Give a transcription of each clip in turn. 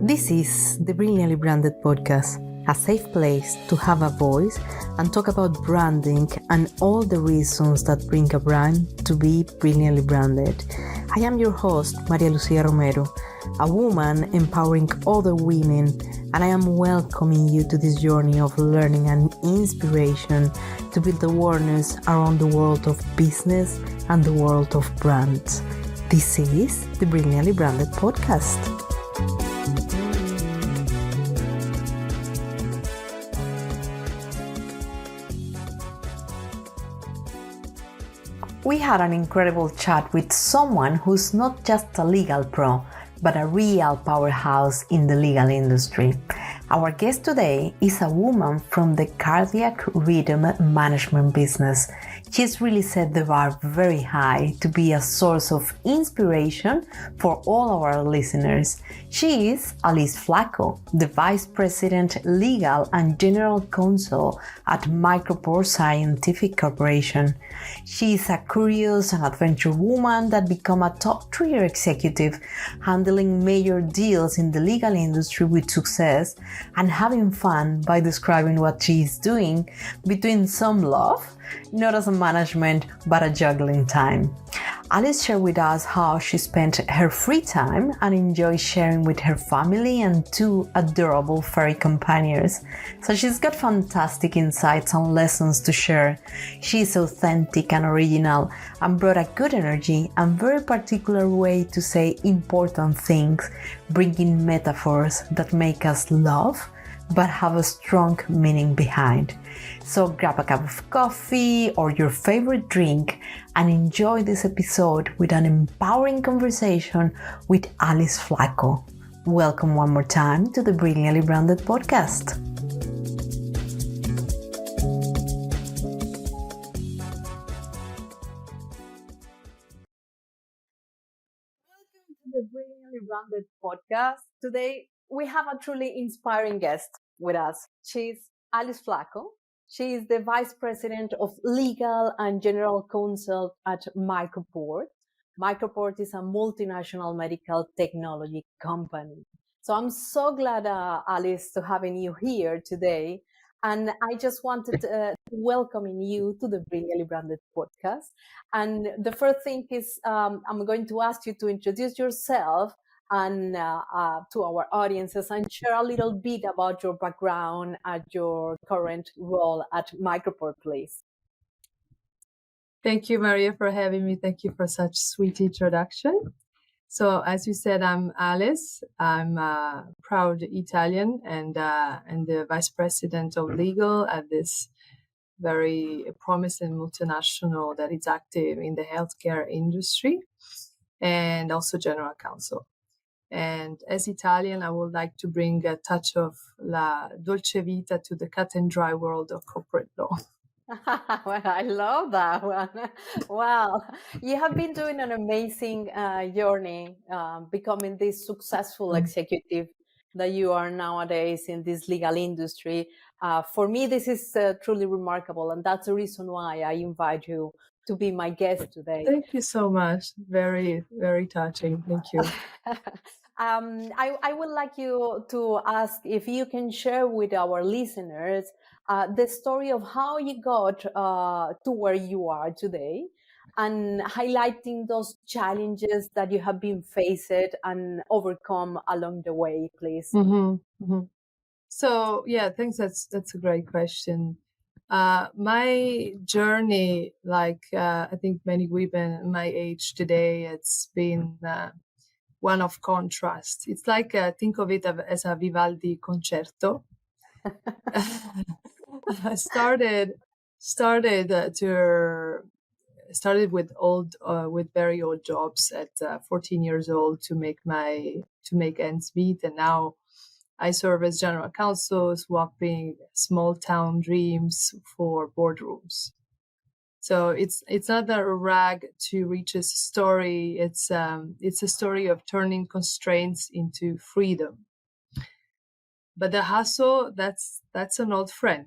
This is the Brilliantly Branded podcast, a safe place to have a voice and talk about branding and all the reasons that bring a brand to be brilliantly branded. I am your host, Maria Lucia Romero, a woman empowering other women, and I am welcoming you to this journey of learning and inspiration to build awareness around the world of business and the world of brands. This is the Brilliantly Branded podcast. We had an incredible chat with someone who's not just a legal pro, but a real powerhouse in the legal industry. Our guest today is a woman from the cardiac rhythm management business. She's really set the bar very high to be a source of inspiration for all our listeners. She is Alice Flacco, the Vice President, Legal and General Counsel at MicroPort Scientific Corporation. She is a curious and adventurous woman that became a top-tier executive, handling major deals in the legal industry with success and having fun by describing what she is doing between some love, not as a management, but a juggling time. Alice shared with us how she spent her free time and enjoys sharing with her family and two adorable furry companions. So she's got fantastic insights and lessons to share. She's authentic and original and brought a good energy and very particular way to say important things, bringing metaphors that make us laugh but have a strong meaning behind. So grab a cup of coffee or your favorite drink and enjoy this episode with an empowering conversation with Alice Flacco. Welcome one more time to the Brilliantly Branded podcast. Welcome to the Brilliantly Branded podcast. Today, we have a truly inspiring guest with us. She's Alice Flacco. She is the Vice President of Legal and General Counsel at MicroPort. MicroPort is a multinational medical technology company. So I'm so glad, Alice, to having you here today. And I just wanted to welcoming you to the Brilliantly Branded podcast. And the first thing is I'm going to ask you to introduce yourself and to our audiences and share a little bit about your background and your current role at MicroPort, please. Thank you, Maria, for having me. Thank you for such sweet introduction. So, as you said, I'm Alice. I'm a proud Italian and the Vice President of Legal at this very promising multinational that is active in the healthcare industry, and also General Counsel. And as Italian, I would like to bring a touch of la dolce vita to the cut and dry world of corporate law. Well, I love that one. Wow. You have been doing an amazing journey, becoming this successful executive that you are nowadays in this legal industry. For me, this is truly remarkable. And that's the reason why I invite you to be my guest today. Thank you so much. Very, very touching. Thank you. I would like you to ask if you can share with our listeners the story of how you got to where you are today and highlighting those challenges that you have been faced and overcome along the way, please. So, yeah, thanks. That's a great question. My journey, like I think many women my age today, it's been one of contrast. It's like think of it as a Vivaldi concerto. I started with very old jobs at 14 years old to make ends meet, and now I serve as general counsel, swapping small town dreams for boardrooms. So it's not a rag to riches story. It's a story of turning constraints into freedom. But the hustle, that's an old friend.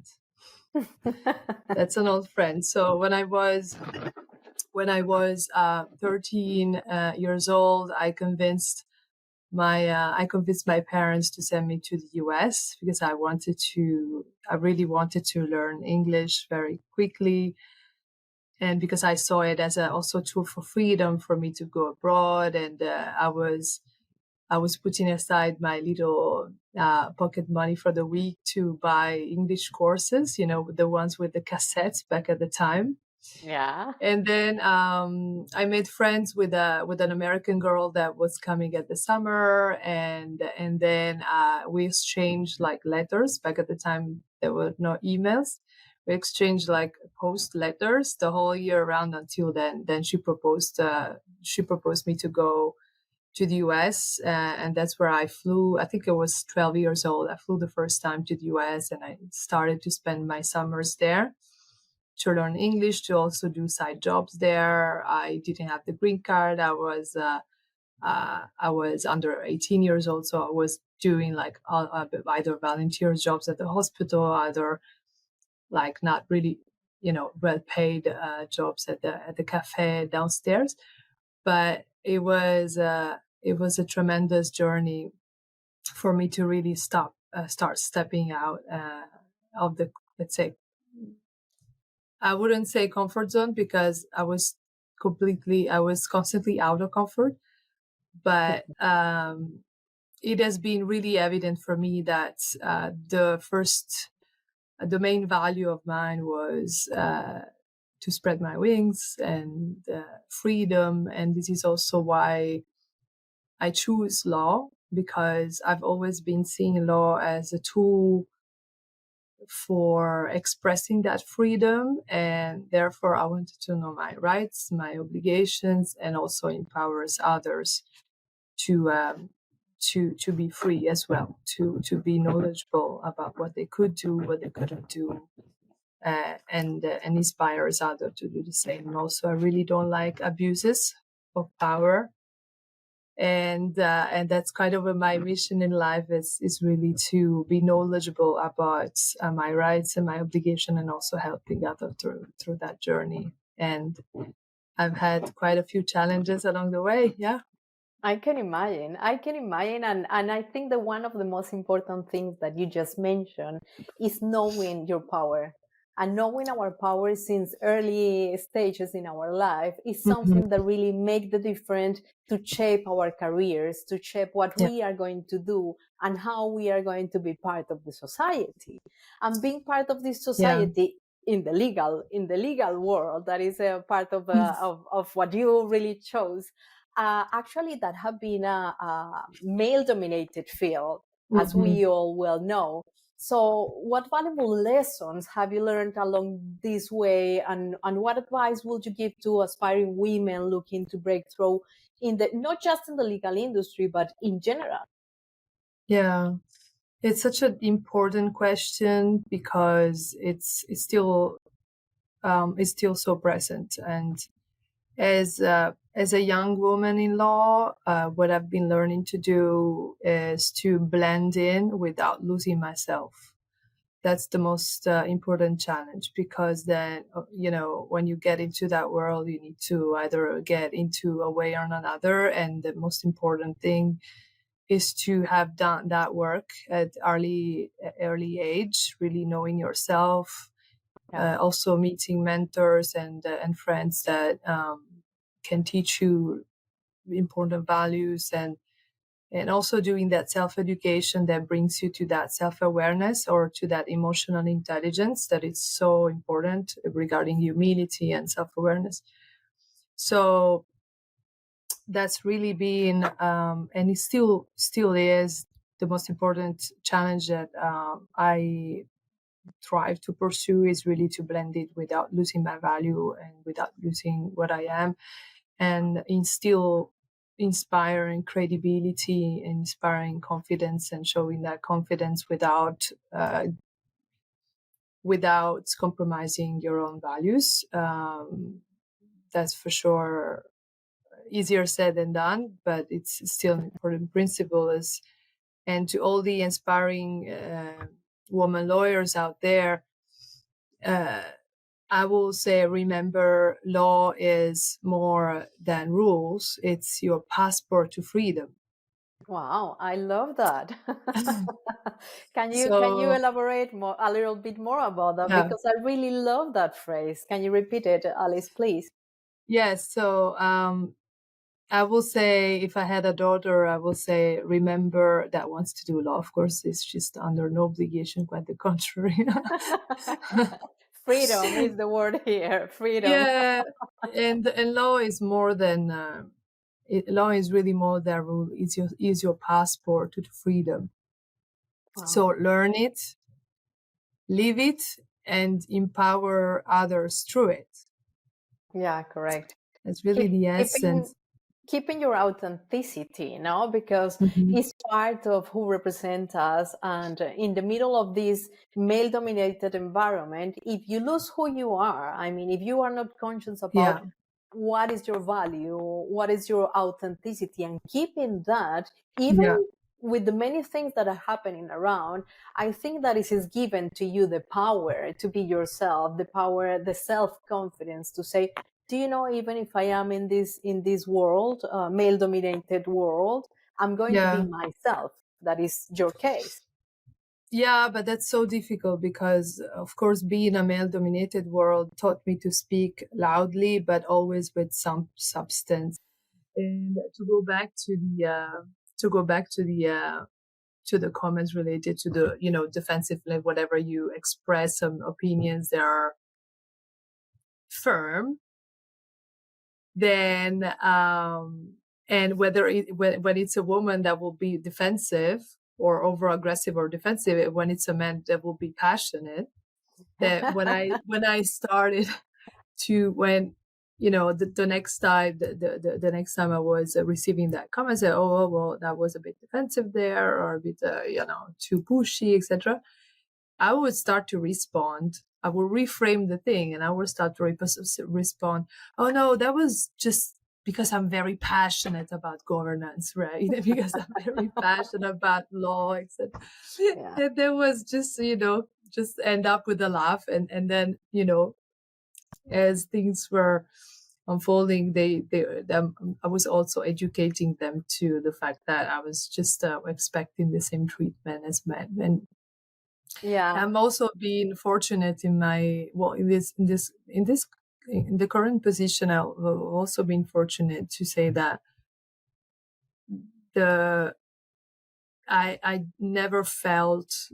That's an old friend. So when I was 13 years old, I convinced I convinced my parents to send me to the US because I really wanted to learn English very quickly. And because I saw it as also a tool for freedom for me to go abroad. And I was putting aside my little pocket money for the week to buy English courses, the ones with the cassettes back at the time. Yeah. And then I made friends with an American girl that was coming at the summer, and then we exchanged like letters. Back at the time, there were no emails. We exchanged like post letters the whole year around until then. Then she proposed. She proposed me to go to the US, and that's where I flew. I think I was 12 years old. I flew the first time to the US, and I started to spend my summers there to learn English, to also do side jobs there. I didn't have the green card. I was under 18 years old, so I was doing like either volunteer jobs at the hospital, either like not really, well paid jobs at the cafe downstairs. But it was a tremendous journey for me to really start stepping out of the, let's say, I wouldn't say comfort zone, because I was constantly out of comfort. But it has been really evident for me that the main value of mine was to spread my wings and freedom. And this is also why I choose law, because I've always been seeing law as a tool for expressing that freedom, and therefore I wanted to know my rights, my obligations, and also empowers others to be free as well, to be knowledgeable about what they could do, what they couldn't do, and inspires others to do the same. And also, I really don't like abuses of power. And that's kind of my mission in life is really to be knowledgeable about my rights and my obligation, and also helping others through that journey. And I've had quite a few challenges along the way. Yeah. I can imagine. And I think that one of the most important things that you just mentioned is knowing your power. And knowing our power since early stages in our life is something that really make the difference to shape our careers, to shape what we are going to do and how we are going to be part of the society. And being part of this society in the legal world, that is a part of what you really chose. Actually, that have been a male-dominated field, as we all well know. So what valuable lessons have you learned along this way, and what advice would you give to aspiring women looking to break through not just in the legal industry, but in general? Yeah, it's such an important question, because it's still so present. And as a young woman in law, what I've been learning to do is to blend in without losing myself. That's the most important challenge, because then, when you get into that world, you need to either get into a way or another. And the most important thing is to have done that work at early age, really knowing yourself, also meeting mentors and friends that can teach you important values, and also doing that self-education that brings you to that self-awareness, or to that emotional intelligence that is so important regarding humility and self-awareness. So that's really been, and it still is, the most important challenge that I thrive to pursue, is really to blend it without losing my value and without losing what I am, and instill inspiring credibility, inspiring confidence, and showing that confidence without compromising your own values. That's for sure easier said than done, but it's still an important principle. And to all the inspiring woman lawyers out there, I will say, remember, law is more than rules. It's your passport to freedom. Wow, I love that. Can you So elaborate more a little bit more about that? yeah, Because I really love that phrase. Can you repeat it, Alice, please? yes. So I will say, if I had a daughter, I will say, remember, that wants to do law. Of course, it's just under no obligation, quite the contrary. Freedom is the word here. Freedom. Yeah, and law is more than law is really more than rule. Is your passport to the freedom. Wow. So learn it, live it, and empower others through it. Yeah, correct. That's really Keep, the keeping essence. keeping your authenticity, no, because Mhm. it's part of who represent us. And in the middle of this male dominated environment, if you lose who you are, I mean, if you are not conscious about Yeah, what is your value, what is your authenticity, and keeping that, yeah, even with the many things that are happening around, I think that it is given to you the power to be yourself, the power, the self-confidence to say, do you know, even if I am in this world, male dominated world, I'm going to be yeah. myself. That is your case. Yeah, but that's so difficult because, of course, being a male dominated world taught me to speak loudly, but always with some substance. And to go back to the comments related to the, defensive, like whatever you express, some opinions that are firm, then and whether when it's a woman that will be defensive or over aggressive or defensive, when it's a man that will be passionate. That when I started to, when the next time, the next time I was receiving that comment, I said, oh well, that was a bit defensive there, or a bit too pushy, etc. I would start to respond. I will reframe the thing, and I will start to respond. Oh no, that was just because I'm very passionate about governance, right? Because I'm very passionate about law, etc. Yeah. And there was just just end up with a laugh, and then as things were unfolding, I was also educating them to the fact that I was just expecting the same treatment as men. And Yeah. I'm also being fortunate in my, well, in the current position. I've also been fortunate to say that the I never felt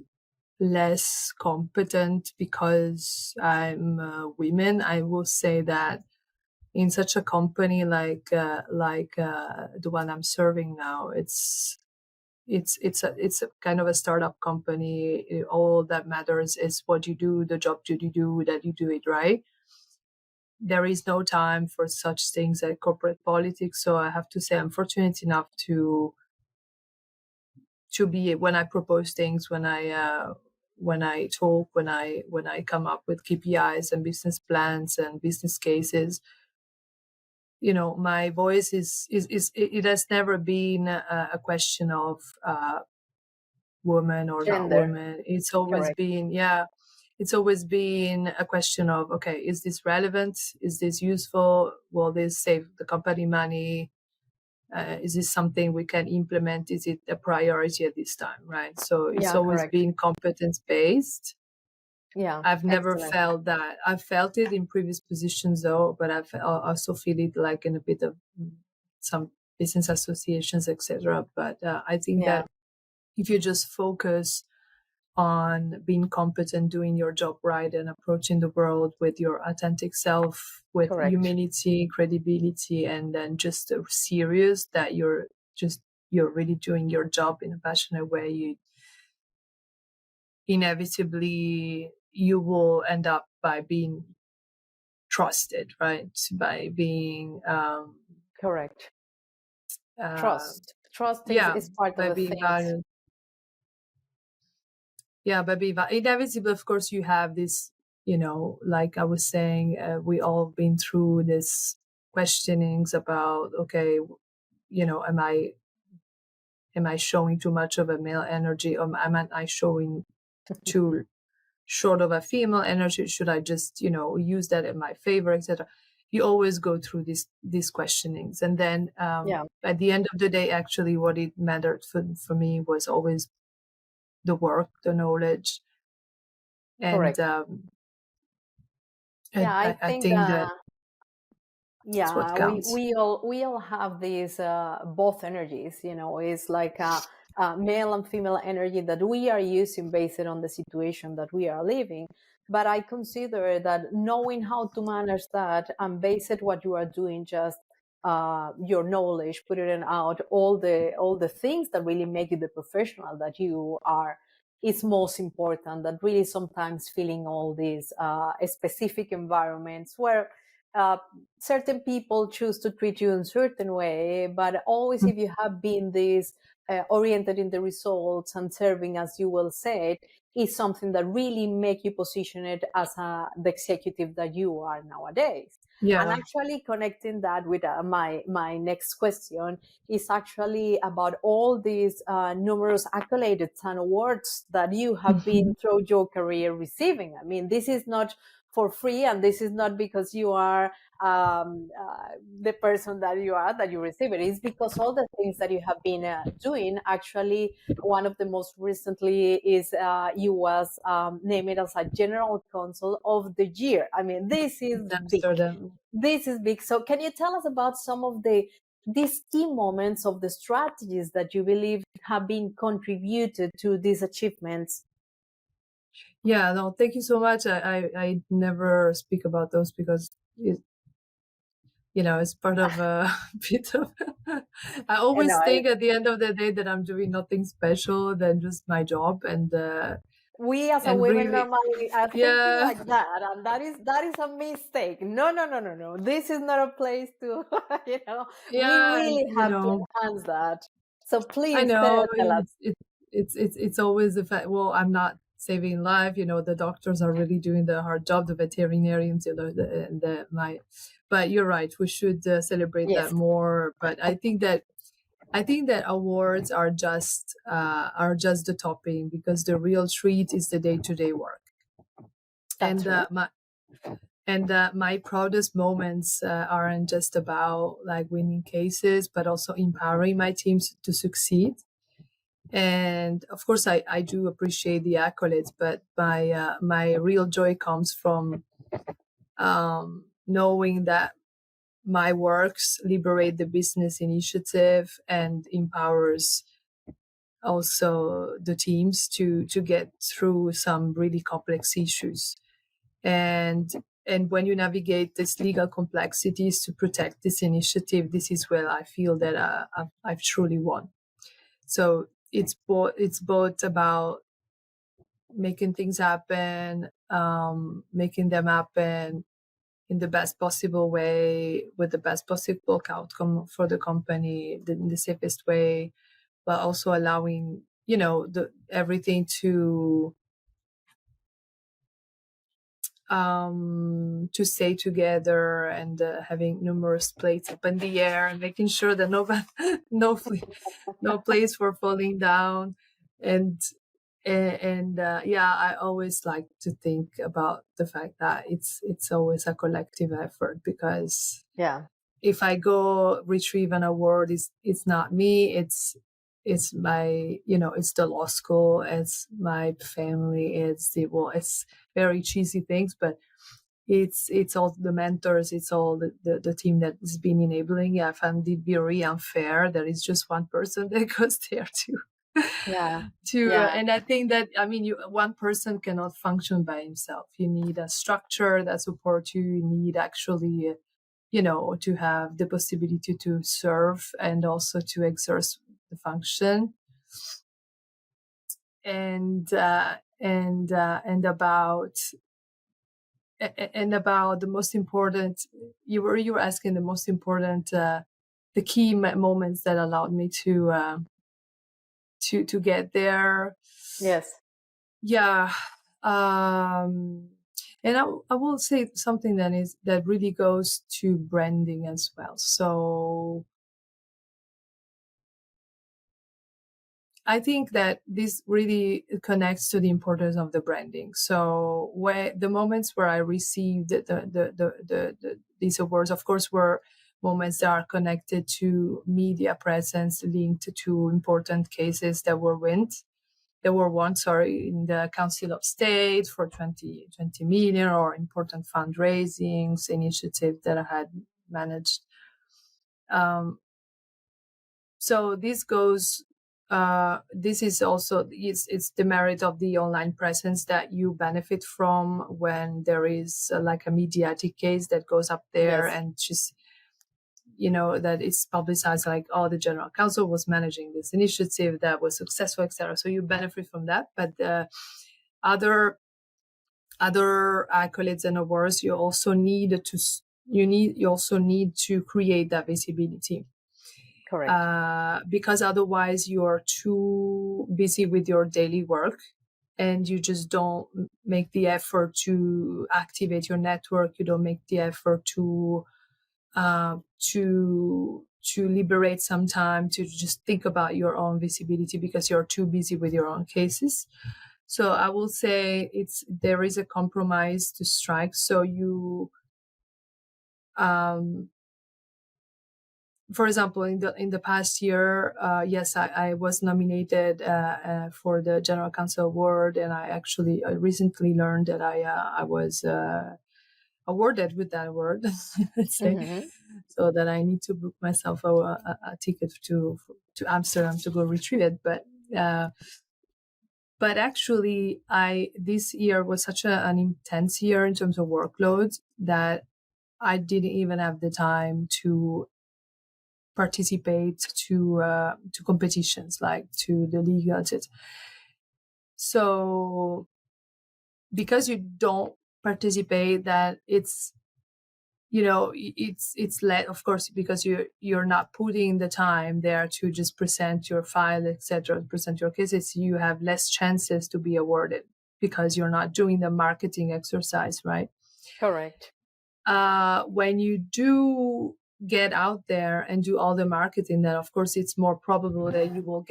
less competent because I'm a woman. I will say that in such a company like the one I'm serving now, it's a kind of a startup company. All that matters is what you do, the job that you do, that you do it right. There is no time for such things like corporate politics. So I have to say I'm fortunate enough to be, when I propose things, when I talk, when I come up with KPIs and business plans and business cases, my voice is it has never been a question of woman or not Gender. woman. It's always Correct. been, yeah, it's always been a question of, okay, is this relevant? Is this useful? Will this save the company money? Is this something we can implement? Is it a priority at this time? Right. So it's Yeah, always correct. been competence based. Yeah, I've never excellent. felt that. I've felt it in previous positions though, but I also feel it like in a bit of some business associations, etc. But I think Yeah, that if you just focus on being competent, doing your job right, and approaching the world with your authentic self, with correct. humility, credibility, and then just serious that you're really doing your job in a passionate way, you inevitably you will end up by being trusted, right? By being Correct. uh, Trust. Trust is, yeah, is part of by the being things. valued. Yeah, but inevitably, of course, you have this, like I was saying, we all been through this questionings about, okay, am I showing too much of a male energy, or am I showing too short of a female energy? Should I just, use that in my favor, etc.? you always go through these questionings, and then at the end of the day, actually, what it mattered for me was always the work, the knowledge, and Correct. I think that what counts. we all have these both energies. It's like a male and female energy that we are using based on the situation that we are living. But I consider that knowing how to manage that and base it what you are doing, just your knowledge, putting it out, all the things that really make you the professional that you are, is most important. That really sometimes feeling all these specific environments where certain people choose to treat you in a certain way, but always if you have been this oriented in the results and serving, as you will say, is something that really make you position it as the executive that you are nowadays. Yeah. And actually connecting that with my next question is actually about all these numerous accolades and awards that you have been through your career receiving. I mean, this is not for free, and this is not because you are the person that you are, that you receive it. It's because all the things that you have been doing. Actually, one of the most recently is you was named as a General Counsel of the Year. I mean, this is big. This is big. So can you tell us about some of these key moments of the strategies that you believe have been contributed to these achievements? Yeah, no, thank you so much. I never speak about those because it's part of a bit of. I always think at the end of the day that I'm doing nothing special than just my job, and we as a women normally are thinking like that, and that is a mistake. No. This is not a place to, we really have to enhance that. So please tell us. It's always the fact. Well, I'm not saving life. The doctors are really doing the hard job. The veterinarians, but you're right. We should celebrate that more. But I think that awards are just the topping, because the real treat is the day-to-day work. That's my proudest moments aren't just about like winning cases, but also empowering my teams to succeed. And of course, I do appreciate the accolades, but my real joy comes from knowing that my works liberate the business initiative and empowers also the teams to get through some really complex issues. And when you navigate these legal complexities to protect this initiative, this is where I feel that I've truly won. So it's both about making things happen, making them happen in the best possible way, with the best possible outcome for the company, in the safest way, but also allowing everything to stay together, and having numerous plates up in the air, and making sure that no plates were falling down. And I always like to think about the fact that it's always a collective effort, because if I go retrieve an award, it's not me, it's my, it's the law school, it's my family, it's very cheesy things, but it's all the mentors, it's all the team that has been enabling. I find it very unfair that it's just one person that goes there and I think that, one person cannot function by himself. You need a structure that supports you. You need actually, to have the possibility to serve and also to exert the function. And about the most important, you were asking the most important, the key moments that allowed me to get there. Yes. Yeah. And I will say something that really goes to branding as well. So I think that this really connects to the importance of the branding. So the moments where I received the these awards, of course, were moments that are connected to media presence, linked to important cases that were won, in the Council of State for 20 million, or important fundraisings initiative that I had managed. So this goes, this is also, it's the merit of the online presence that you benefit from when there is like a mediatic case that goes up there, Yes. and just, that it's publicized, like, oh, the General Counsel was managing this initiative that was successful, etc. So you benefit from that. But other accolades and awards, you also need to create that visibility. Correct. Because otherwise you're too busy with your daily work, and you just don't make the effort to activate your network. You don't make the effort to liberate some time to just think about your own visibility, because you're too busy with your own cases. So I will say there is a compromise to strike. So you, for example, in the past year, yes, I was nominated for the General Counsel Award, and I recently learned that I was awarded with that award. Let's say, so that I need to book myself a ticket to Amsterdam to go retrieve it. But actually, this year was such an intense year in terms of workload that I didn't even have the time to participate to competitions, like to the legal. So because you don't participate, that it's less, of course, because you're not putting the time there to just present your file, etc., present your cases, you have less chances to be awarded because you're not doing the marketing exercise, right? Correct. When you do get out there and do all the marketing, then of course it's more probable that you will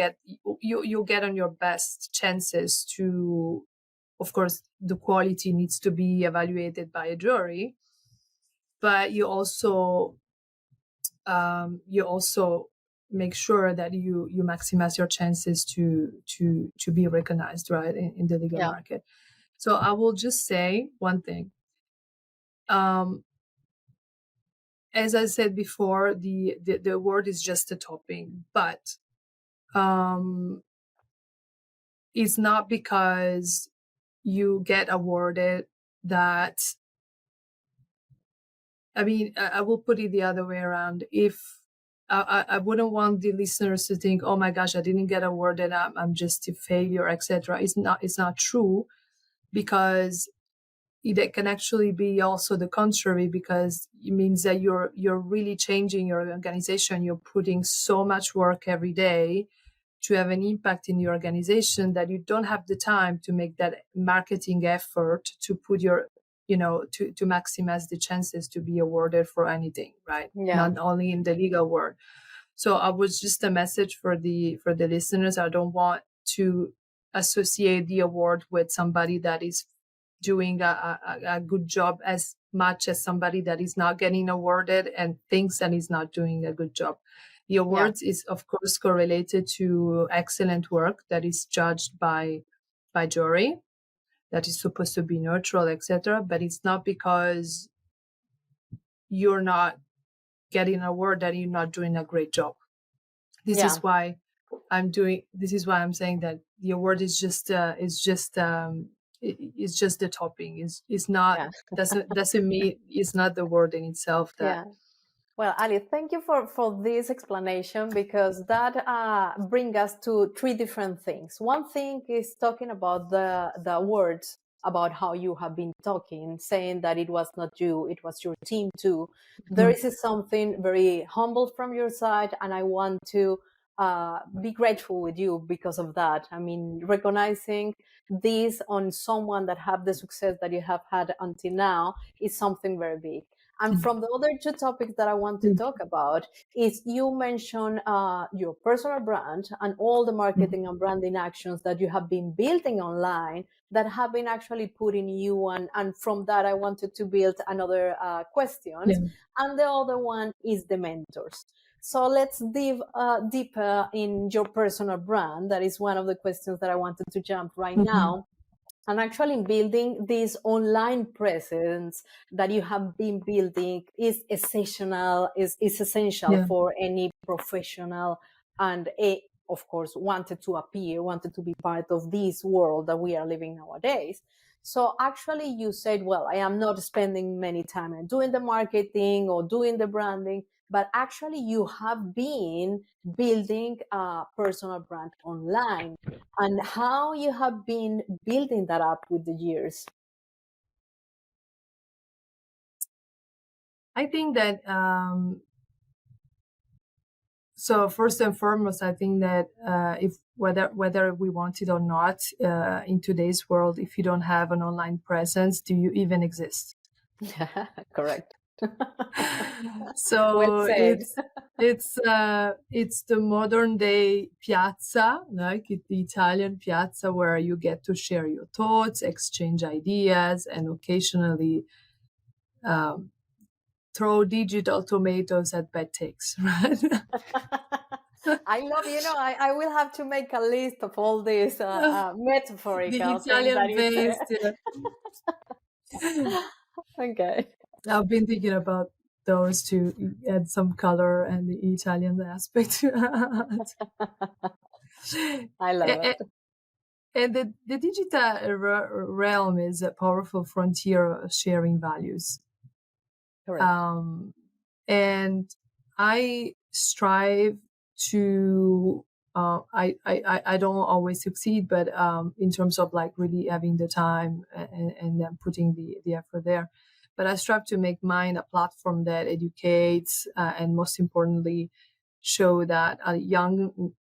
you'll get on your best chances to, of course, the quality needs to be evaluated by a jury, but you also make sure that you maximize your chances to be recognized, right, in the legal market. So I will just say one thing. As I said before, the award is just a topping, but it's not because you get awarded that, I mean, I will put it the other way around. If I wouldn't want the listeners to think, oh my gosh, I didn't get awarded, I'm just a failure, etc. It's not true, because it can actually be also the contrary, because it means that you're really changing your organization. You're putting so much work every day to have an impact in your organization that you don't have the time to make that marketing effort to put your, to maximize the chances to be awarded for anything, right? Not only in the legal world. So I was just a message for the listeners. I don't want to associate the award with somebody that is doing a good job as much as somebody that is not getting awarded and thinks that he's not doing a good job. The awards is, of course, correlated to excellent work that is judged by jury, that is supposed to be neutral, etc. But it's not because you're not getting an award that you're not doing a great job. This is why I'm saying that the award is just it's just the topping. It's not doesn't mean it's not the award in itself. Well, Ali, thank you for this explanation, because that brings us to three different things. One thing is talking about the words, about how you have been talking, saying that it was not you, it was your team too. There is something very humble from your side, and I want to be grateful with you because of that. I mean, recognizing this on someone that have the success that you have had until now is something very big. And from the other two topics that I want to talk about is you mentioned your personal brand and all the marketing and branding actions that you have been building online that have been actually putting you on. And from that, I wanted to build another questions. Yeah. And the other one is the mentors. So let's dive deeper in your personal brand. That is one of the questions that I wanted to jump right now. And actually building this online presence that you have been building is essential, is essential for any professional and of course, wanted to be part of this world that we are living nowadays. So actually you said, well, I am not spending many time doing the marketing or doing the branding, but actually you have been building a personal brand online, and how you have been building that up with the years. I think that so first and foremost, I think that if whether we want it or not, in today's world, if you don't have an online presence, do you even exist? Correct. So Well said. it's the modern day piazza, like the Italian piazza, where you get to share your thoughts, exchange ideas, and occasionally throw digital tomatoes at bad takes, right? I love, I will have to make a list of all these metaphorical The things that Italian you said. based. Okay. I've been thinking about those to add some color and the Italian aspect. I love it. And the digital realm is a powerful frontier of sharing values. Correct. And I strive to, I don't always succeed, but in terms of like really having the time and then putting the effort there. But I strive to make mine a platform that educates and most importantly, show that a young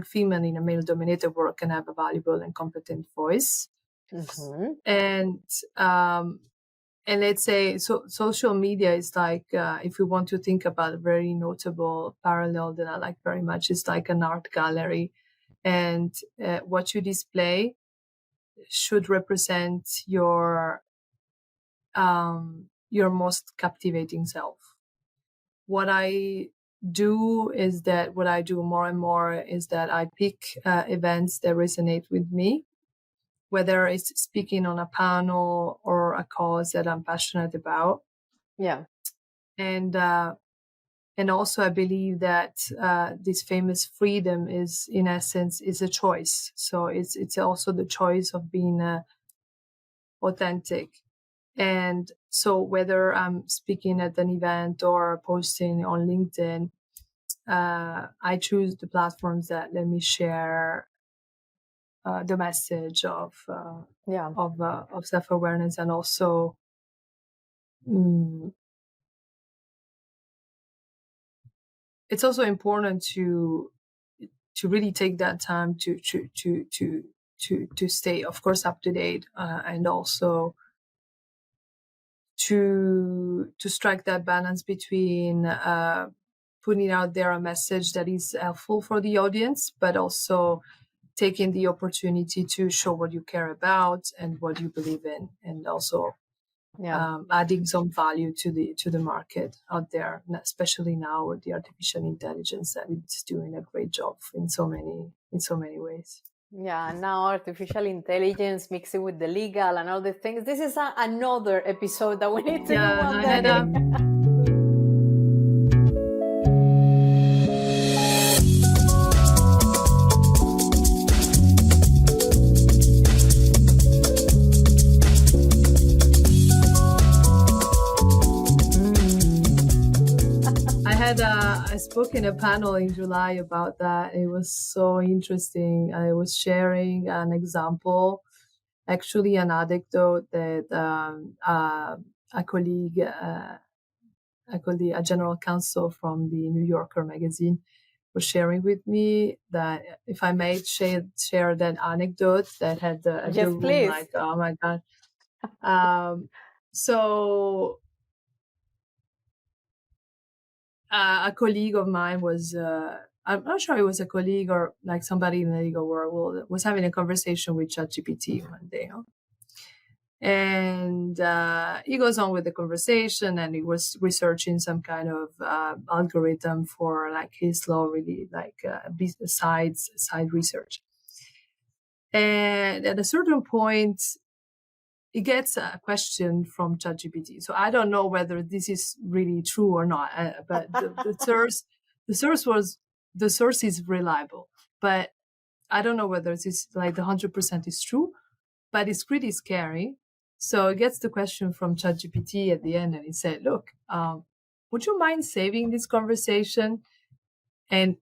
female in a male-dominated world can have a valuable and competent voice. And let's say, so social media is like, if we want to think about a very notable parallel that I like very much, is like an art gallery. And what you display should represent your most captivating self. What I do more and more is that I pick events that resonate with me, whether it's speaking on a panel or a cause that I'm passionate about. Yeah. And also I believe that this famous freedom is, in essence, is a choice. So it's also the choice of being authentic. And so whether I'm speaking at an event or posting on LinkedIn, I choose the platforms that let me share the message of self-awareness, and also it's also important to really take that time to stay, of course, up to date, and also to strike that balance between putting out there a message that is helpful for the audience, but also taking the opportunity to show what you care about and what you believe in, and also adding some value to the market out there, especially now with the artificial intelligence that it's doing a great job in so many ways. Yeah, now artificial intelligence mixing with the legal and all the things. This is another episode that we need to do one day. I spoke in a panel in July about that. It was so interesting. I was sharing an example, actually an anecdote that a colleague, a general counsel from the New Yorker magazine, was sharing with me. That if I may share that anecdote that had the room, please. like, oh my God. So a colleague of mine was, I'm not sure it was a colleague or like somebody in the legal world, was having a conversation with ChatGPT one day. And he goes on with the conversation, and he was researching some kind of algorithm for like his law, really like side research. And at a certain point, he gets a question from ChatGPT. So I don't know whether this is really true or not, but the source is reliable, but I don't know whether it's like the 100% is true, but it's pretty scary. So it gets the question from ChatGPT at the end, and he said, "Look, would you mind saving this conversation?" And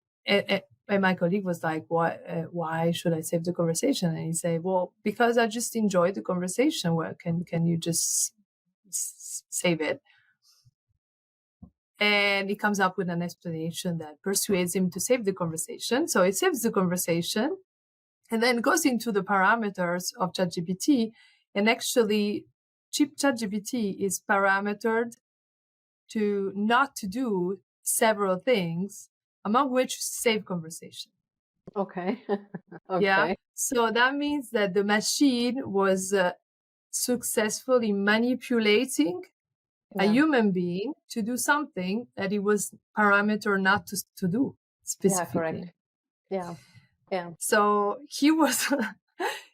my colleague was like, why should I save the conversation? And he said, well, because I just enjoyed the conversation. Well, can you just save it? And he comes up with an explanation that persuades him to save the conversation. So it saves the conversation and then goes into the parameters of ChatGPT. And actually, ChatGPT is parametered to not to do several things, among which save conversation. Okay. Okay. Yeah. So that means that the machine was successfully manipulating a human being to do something that it was parameter not to do specifically. Yeah, correct. Yeah. Yeah. So he was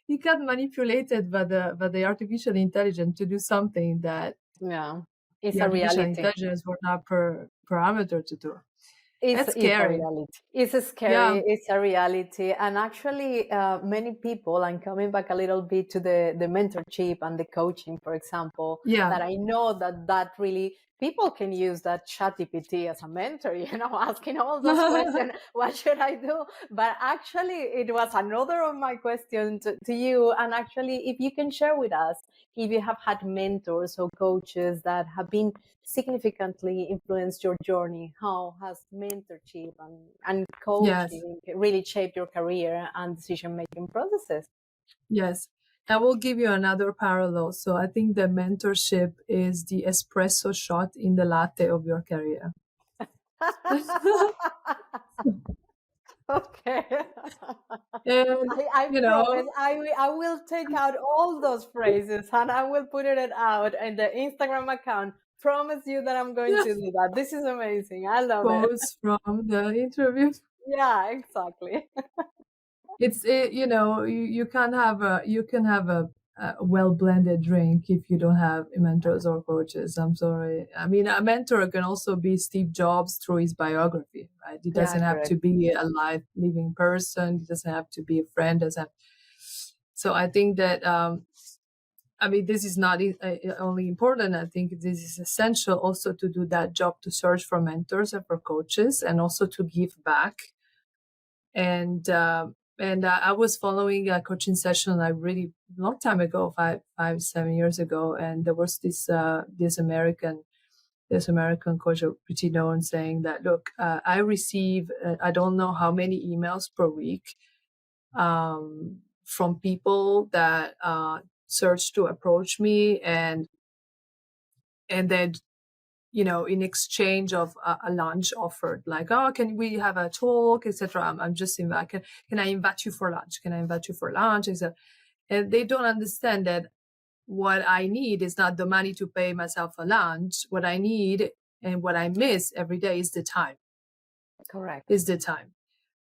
he got manipulated by the artificial intelligence to do something that it's the a artificial reality. intelligence were not parameter to do. It's scary. It's a reality. It's scary. Yeah. It's a reality. And actually, many people, I'm coming back a little bit to the mentorship and the coaching, for example, that I know that really people can use that ChatGPT as a mentor, asking all those questions, what should I do? But actually, it was another of my questions to you. And actually, if you can share with us, if you have had mentors or coaches that have been significantly influenced your journey, how has mentorship and coaching really shaped your career and decision-making processes? Yes. I will give you another parallel. So I think the mentorship is the espresso shot in the latte of your career. Okay. And, I promise I will take out all those phrases and I will put it out in the Instagram account. Promise you that I'm going to do that. This is amazing. I love quotes from the interview. Yeah, exactly. You can have a well blended drink if you don't have mentors or coaches. I'm sorry. I mean, a mentor can also be Steve Jobs through his biography, right? It doesn't have to be a live living person. It doesn't have to be a friend. So I think that this is not only important. I think this is essential also to do that job, to search for mentors and for coaches, and also to give back. And I was following a coaching session like really long time ago, 7 years ago, and there was this American coach, pretty known, saying that, look, I receive I don't know how many emails per week from people that search to approach me, and then in exchange of a lunch offered, like, oh, can we have a talk, etc. I'm just invited. Can I invite you for lunch? Can I invite you for lunch? Etc. And they don't understand that what I need is not the money to pay myself a lunch. What I need and what I miss every day is the time. Correct. Is the time.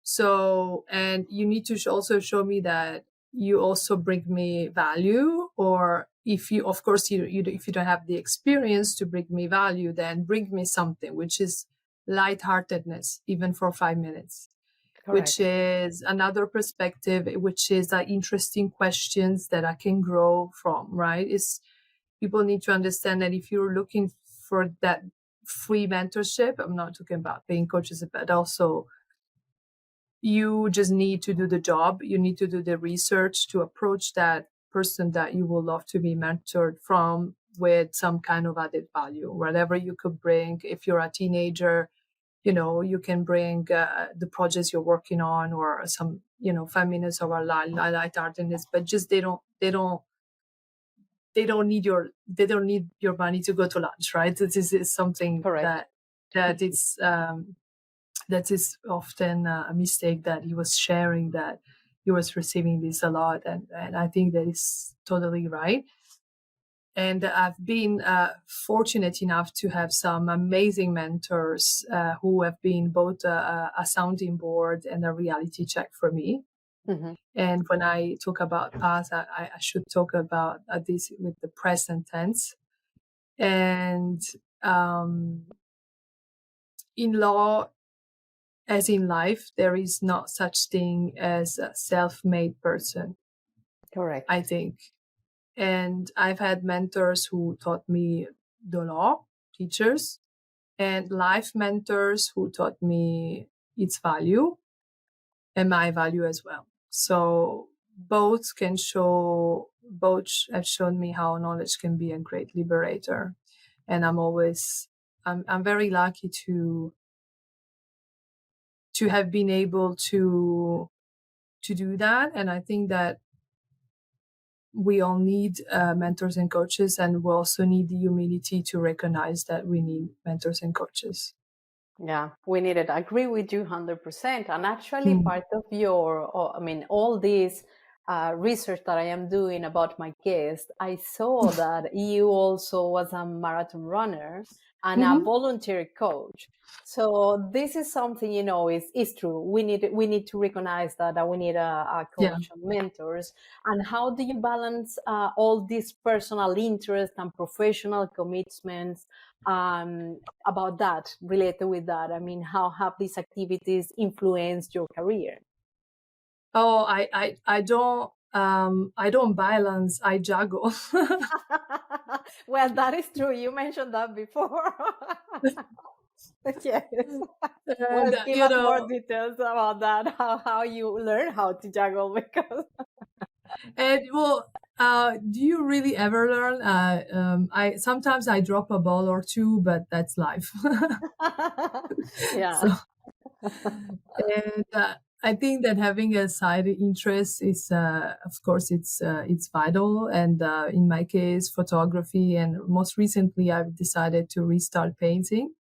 So, and you need to also show me that you also bring me value, or if you, of course, if you don't have the experience to bring me value, then bring me something, which is lightheartedness, even for 5 minutes. Correct. Which is another perspective, which is interesting questions that I can grow from, right? People need to understand that if you're looking for that free mentorship, I'm not talking about paying coaches, but also you just need to do the job. You need to do the research to approach that person that you will love to be mentored from with some kind of added value, whatever you could bring. If you're a teenager, you can bring the projects you're working on, or some, 5 minutes of our lightheartedness, but just they don't need your money to go to lunch, right? This is something Correct. That that it's that is often a mistake, that he was sharing that he was receiving this a lot, and I think that is totally right. And I've been fortunate enough to have some amazing mentors who have been both a sounding board and a reality check for me. Mm-hmm. And when I talk about past, I should talk about this with the present tense. And in law, as in life, there is not such thing as a self-made person, Correct. I think. And I've had mentors who taught me the law, teachers, and life mentors who taught me its value and my value as well. So both have shown me how knowledge can be a great liberator. And I'm very lucky to have been able to do that. And I think that we all need mentors and coaches, and we also need the humility to recognize that we need mentors and coaches. Yeah, we need it. I agree with you 100%. And actually, part of all this research that I am doing about my guest, I saw that you also was a marathon runner and a volunteer coach. So this is something, is true. We need to recognize that we need a coach and mentors. And how do you balance all these personal interests and professional commitments about that, related with that? I mean, how have these activities influenced your career? Oh, I don't balance. I juggle. Well, that is true. You mentioned that before. Yes. Well, And, give us more details about that. How you learn how to juggle, because. And well, do you really ever learn? I sometimes I drop a ball or two, but that's life. Yeah. So, and I think that having a side interest is, of course, it's vital. And in my case, photography, and most recently, I've decided to restart painting.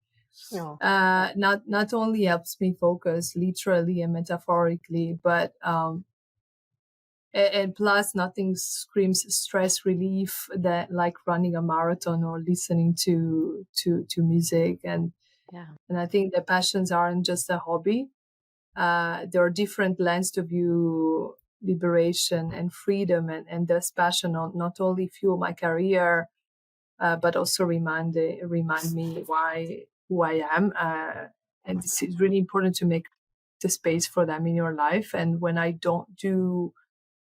No. Not only helps me focus literally and metaphorically, but and plus, nothing screams stress relief that like running a marathon or listening to music. And I think the passions aren't just a hobby. There are different lenses to view liberation and freedom, and this passion not only fuel my career, but also remind me who I am. And this is really important to make the space for them in your life. And when I don't do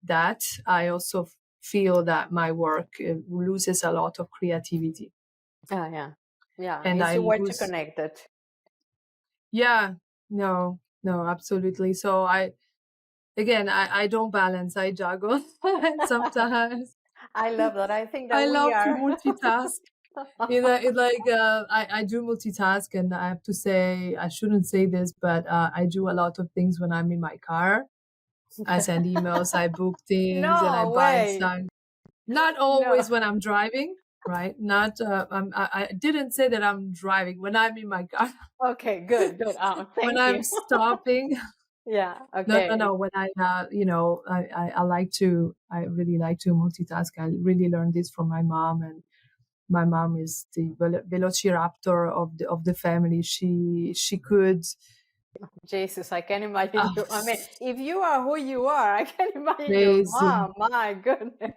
that, I also feel that my work loses a lot of creativity. Yeah. And it's I a way to lose. connect it. Yeah, no, absolutely. So I don't balance. I juggle sometimes. I love that. I think that I we love to are. multitask. I do multitask, and I have to say, I shouldn't say this, but I do a lot of things when I'm in my car. I send emails, I book things, and I No buy way. stuff. Not always when I'm driving, right? Not. I didn't say that I'm driving when I'm in my car. Okay, good. When Thank I'm you. stopping. Yeah. Okay. No. When I, I really like to multitask. I really learned this from my mom, and my mom is the velociraptor of the family. She could. Jesus, I can imagine you. I mean, if you are who you are, I can imagine your Amazing. mom. My goodness.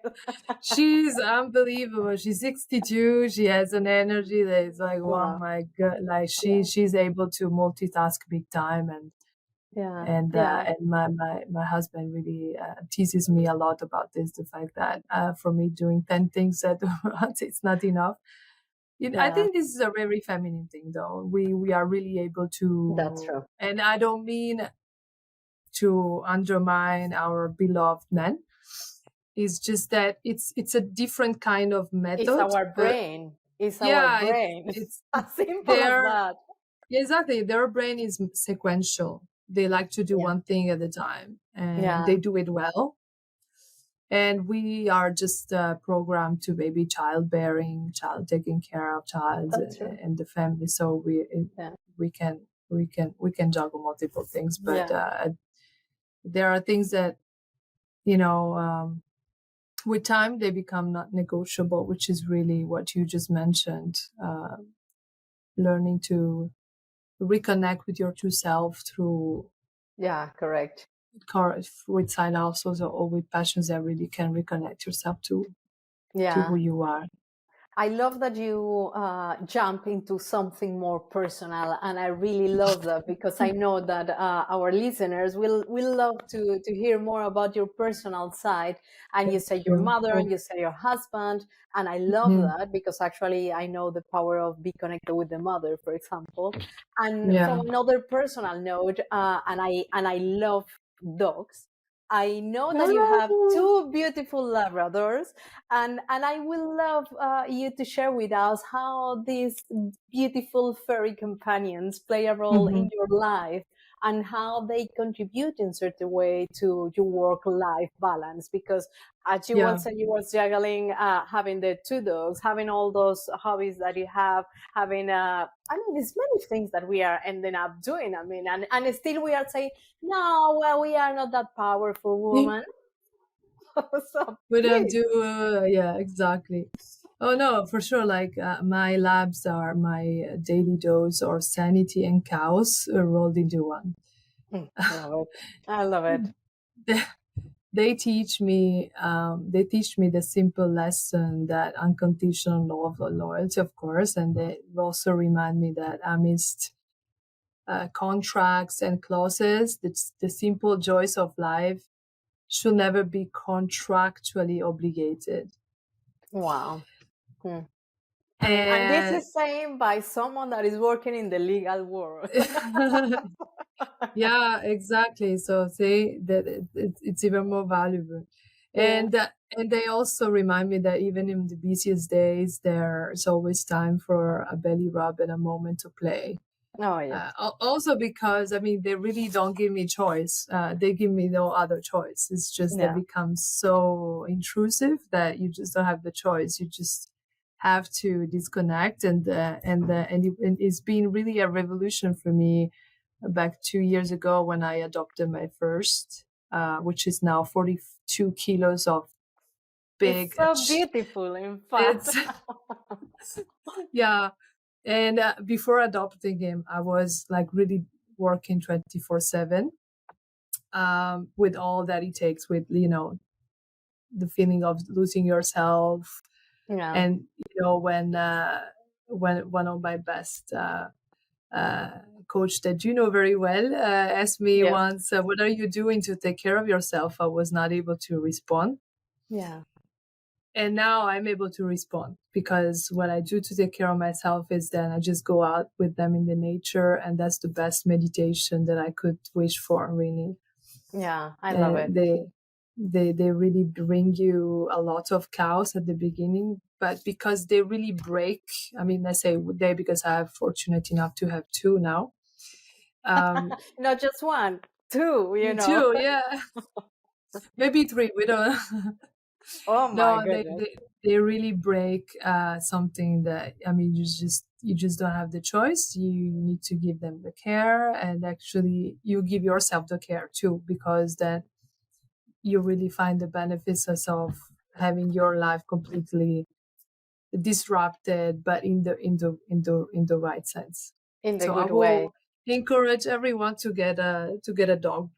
She's unbelievable. She's 62. She has an energy that is like, Yeah. oh my God. Like she's able to multitask big time. And my husband really teases me a lot about this, the fact that for me doing 10 things at once, it's not enough. I think this is a very feminine thing, though. We are really able to. That's true. And I don't mean to undermine our beloved men. It's just that it's a different kind of method. It's our brain. Our brain. It's as simple as that. Exactly. Their brain is sequential. They like to do one thing at a time, and they do it well. And we are just programmed to maybe childbearing, child taking care of child That's true. and the family. So Yeah. we can juggle multiple things, but Yeah. there are things that, with time they become not negotiable, which is really what you just mentioned. Learning to reconnect with your true self through Yeah, correct. with side hustles or with passions that really can reconnect yourself to who Yeah. you are. I love that you jump into something more personal, and I really love that because I know that our listeners will love to hear more about your personal side. And you Thank say your you. mother, Oh, and you say your husband, and I love mhm. that because actually I know the power of be connected with the mother, for example. And from Yeah. another personal note, and I love dogs. I know that you have Oh, two beautiful Labradors, and I will love you to share with us how these beautiful furry companions play a role in mhm. your life and how they contribute in certain way to your work-life balance. Because as you Yeah. were saying, you were juggling having the two dogs, having all those hobbies that you have, having I mean, there's many things that we are ending up doing. I mean, and still we are saying, no, well, we are not that powerful woman. So We don't please. do, yeah, exactly. Oh no, for sure. Like my labs are my daily dose or sanity and chaos rolled into one. Love it. I love it. They, they teach me. They teach me the simple lesson that unconditional love or loyalty, of course, and they also remind me that amidst contracts and clauses, the simple joys of life should never be contractually obligated. Wow. Hmm. And this And is saying by someone that is working in the legal world. yeah, exactly. So say that it's even more valuable. Yeah. And they also remind me that even in the busiest days, there's always time for a belly rub and a moment to play. Oh yeah. Also because I mean they really don't give me choice. They give me no other choice. It's just that Yeah. becomes so intrusive that you just don't have the choice. You just have to disconnect, and it's been really a revolution for me back 2 years ago when I adopted my first, which is now 42 kilos of It's big. so beautiful, in fact. It's yeah. And before adopting him, I was like really working 24/7 with all that it takes, with the feeling of losing yourself, Yeah. and when one of my best uh, coach that you know very well asked me Yes. once, "What are you doing to take care of yourself?" I was not able to respond. Yeah. And now I'm able to respond, because what I do to take care of myself is then I just go out with them in the nature, and that's the best meditation that I could wish for, really. Yeah. I love Uh, it. they they really bring you a lot of chaos at the beginning, but because they really break. I mean, I say they because I'm fortunate enough to have two now. Um, Not just one, two. two, yeah, maybe three. We don't. Oh my No, goodness. they really break something that, I mean, you just don't have the choice. You need to give them the care, and actually you give yourself the care too, because then you really find the benefits of having your life completely disrupted, but in the right sense. In the So I good way. will encourage everyone to get a dog.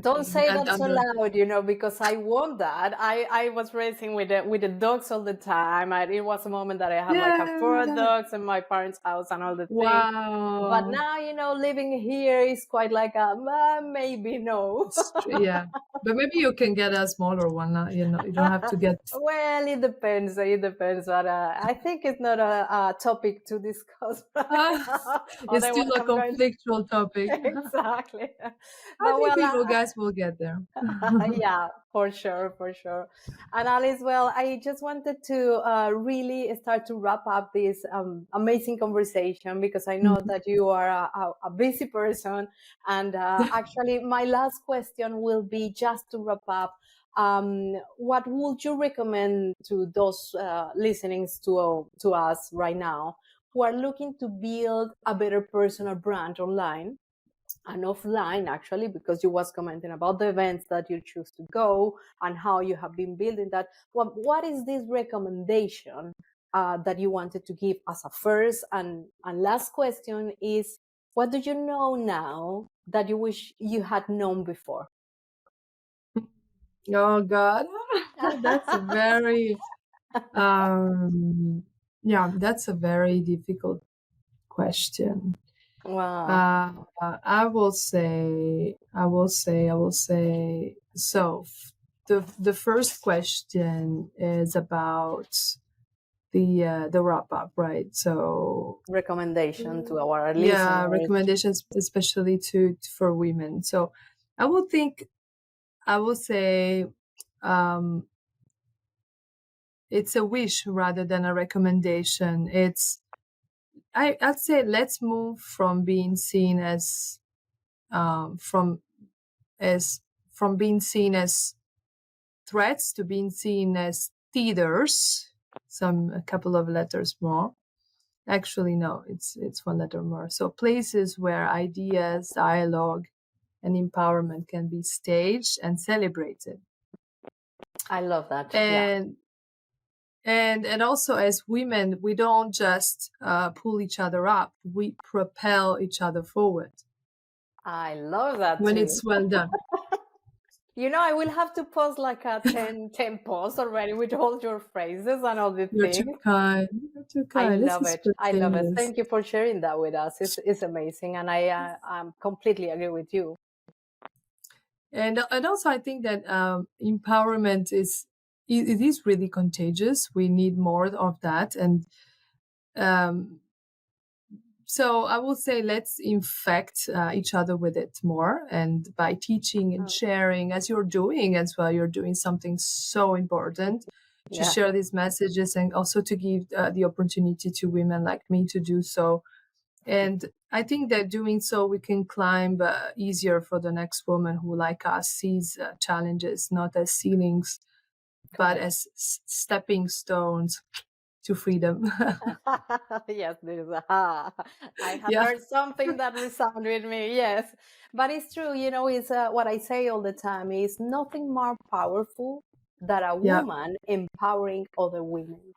Don't say And that so under, loud, because I want that. I was racing with the dogs all the time. It was a moment that I had like a four yeah, dogs in my parents' house and all the things. But wow. now, living here is quite like a maybe no. Yeah, but maybe you can get a smaller one. You don't have to get. Well, it depends. It depends. But I think it's not a topic to discuss right now. It's Otherwise, still a I'm going conflictual topic. exactly. I But think well, we will, guys, will get there. yeah, for sure, for sure. And Alice, well, I just wanted to really start to wrap up this amazing conversation because I know that you are a busy person. And actually, my last question will be just to wrap up. What would you recommend to those listening to us right now who are looking to build a better personal brand online and offline, actually, because you was commenting about the events that you choose to go and how you have been building that? What is this recommendation that you wanted to give as a first and last question is, what do you know now that you wish you had known before? Oh God, that's a very that's a very difficult question. Wow. I will say. So the first question is about the wrap up, right? So Recommendation to our listeners. recommendations, especially for women. So I will say it's a wish rather than a recommendation. I'd say let's move from being seen as from being seen as threats to being seen as theaters. A couple of letters more. Actually, no, it's one letter more. So places where ideas, dialogue, and empowerment can be staged and celebrated. I love that. And also, as women, we don't just pull each other up; we propel each other forward. I love that when too. it's well done. I will have to post like a 10 posts already with all your phrases and all the things. You're too kind. I love it. I love it. Thank you for sharing that with us. It's amazing, and I'm completely agree with you. And also, I think that empowerment is really contagious. We need more of that, and so I will say let's infect each other with it more, and by teaching and sharing, as you're doing as well. You're doing something so important to share these messages, and also to give the opportunity to women like me to do so. And I think that doing so, we can climb easier for the next woman who, like us, sees challenges not as ceilings, but as stepping stones to freedom. Yes, there is I have heard something that resounded with me. Yes, but it's true. It's what I say all the time is nothing more powerful than a woman empowering other women.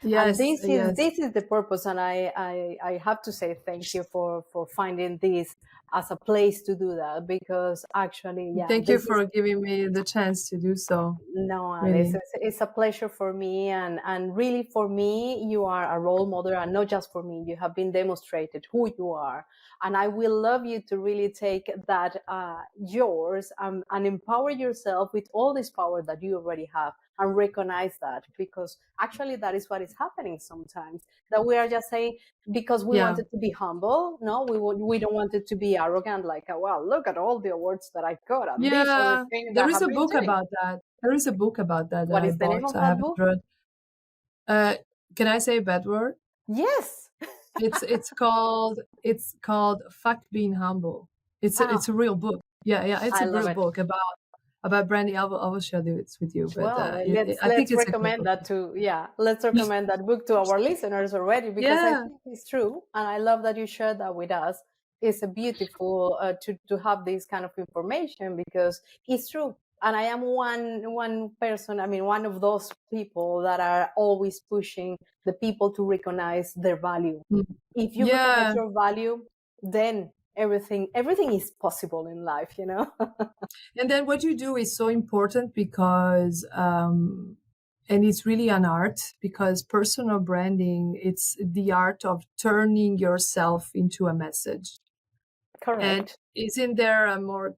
Yes, and this is the purpose, and I have to say thank you for finding this as a place to do that, because actually, thank you for giving me the chance to do so. No, Alice, it's a pleasure for me, and really for me, you are a role model, and not just for me. You have been demonstrated who you are, and I will love you to really take that yours and empower yourself with all this power that you already have, and recognize that, because actually that is what is happening sometimes, that we are just saying because we wanted to be humble. No, we don't want it to be arrogant, like, well, look at all the awards that I got, and these are the things there is a book about that. There is a book about that. What is the name of that book? Can I say a bad word? Yes. It's called Fuck Being Humble. It's a real book. It's a real book about branding. I will share this with you. But let's recommend that to let's recommend that book to our listeners already, because I think it's true, and I love that you shared that with us. It's a beautiful to have this kind of information, because it's true. And I am one person, one of those people that are always pushing the people to recognize their value. If you recognize your value, then everything is possible in life, And then what you do is so important, because and it's really an art, because personal branding, it's the art of turning yourself into a message. Correct. And isn't there a more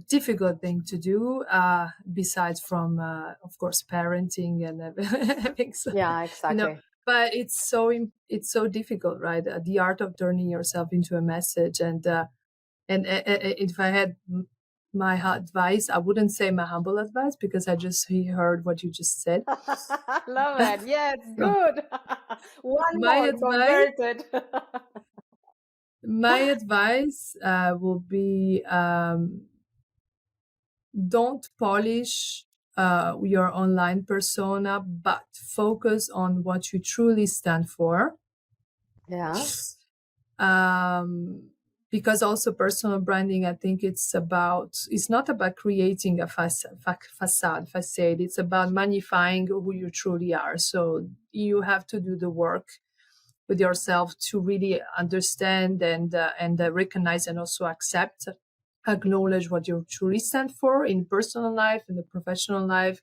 difficult thing to do besides from of course parenting and having exactly. But it's so difficult, right? The art of turning yourself into a message. And if I had my advice, I wouldn't say my humble advice, because I just heard what you just said. Love it. Yes, good. One more converted. My advice will be don't polish your online persona, but focus on what you truly stand for. Yeah. Because also personal branding, I think it's not about creating a facade. It's about magnifying who you truly are. So you have to do the work with yourself to really understand and recognize and also acknowledge what you truly stand for in personal life, in the professional life,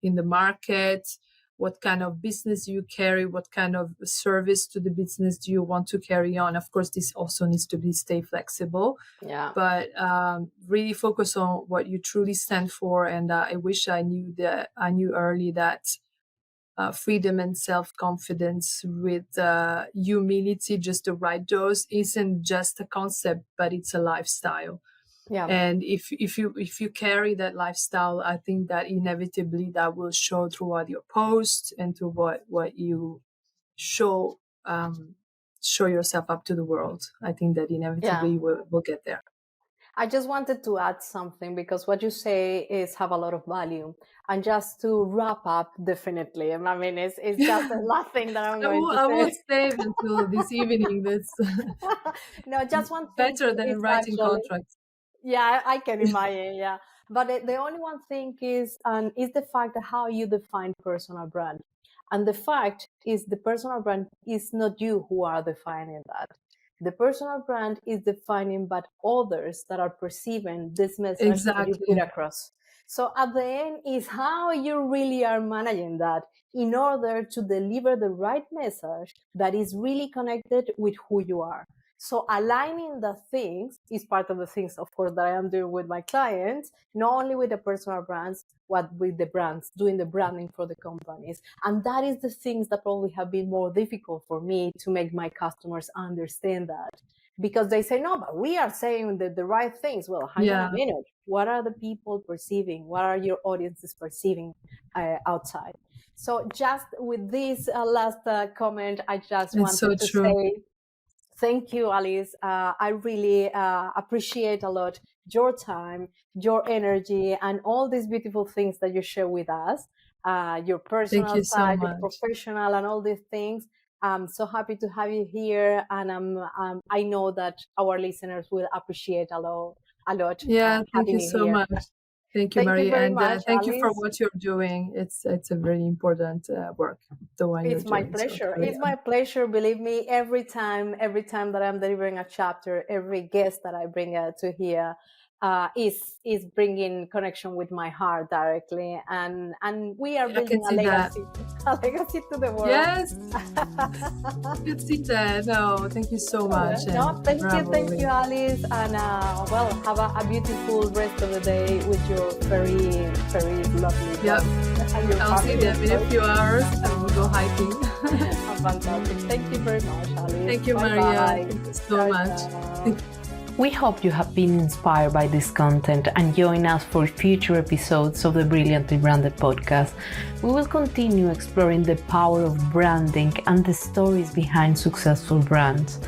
in the market, what kind of business you carry, what kind of service to the business do you want to carry on. Of course, this also needs to stay flexible, but really focus on what you truly stand for. And I wish I knew early that freedom and self-confidence with humility, just the right dose, isn't just a concept, but it's a lifestyle. Yeah. And if you carry that lifestyle, I think that inevitably that will show throughout your posts and to what you show yourself up to the world. I think that inevitably we'll get there. I just wanted to add something, because what you say is have a lot of value. And just to wrap up, definitely, I mean, it's just the last thing that I'm going to say. I will stay until this evening. No, just one thing. Better than writing contracts. Yeah, I can imagine. Yeah, but the only one thing is the fact that how you define personal brand, and the fact is the personal brand is not you who are defining that. The personal brand is defining by others that are perceiving this message that you put across. So at the end is how you really are managing that in order to deliver the right message that is really connected with who you are. So aligning the things is part of the things, of course, that I am doing with my clients, not only with the personal brands, but with the brands, doing the branding for the companies. And that is the things that probably have been more difficult for me to make my customers understand that. Because they say, no, but we are saying the right things. Well, hang on a minute. What are the people perceiving? What are your audiences perceiving outside? So just with this last comment, I just wanted to say, thank you, Alice. I really appreciate a lot your time, your energy, and all these beautiful things that you share with us, your personal side, your professional, and all these things. I'm so happy to have you here, and I know that our listeners will appreciate a lot. Yeah, thank you so much. Thank you, Marie, and thank you for Alice. what you're doing. It's a very important work. The one it's my pleasure. It's my pleasure. Believe me, every time that I'm delivering a chapter, every guest that I bring to here is bringing connection with my heart directly, and we are building a legacy to the world. Yes, you can see that. No, thank you so much. Thank you, Alice, and have a beautiful rest of the day with your very, very lovely. Yep, I'll see them in a few hours, and we'll go hiking. Fantastic. Thank you very much, Alice. Thank you, Maria. Thank you so much. We hope you have been inspired by this content and join us for future episodes of the Brilliantly Branded podcast. We will continue exploring the power of branding and the stories behind successful brands.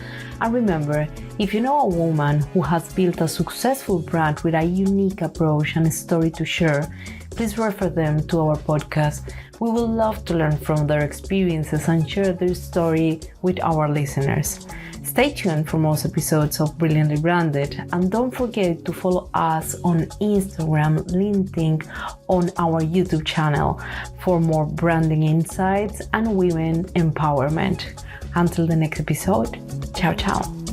And remember, if you know a woman who has built a successful brand with a unique approach and a story to share, please refer them to our podcast. We would love to learn from their experiences and share their story with our listeners. Stay tuned for more episodes of Brilliantly Branded, and don't forget to follow us on Instagram, LinkedIn, on our YouTube channel for more branding insights and women empowerment. Until the next episode, ciao ciao.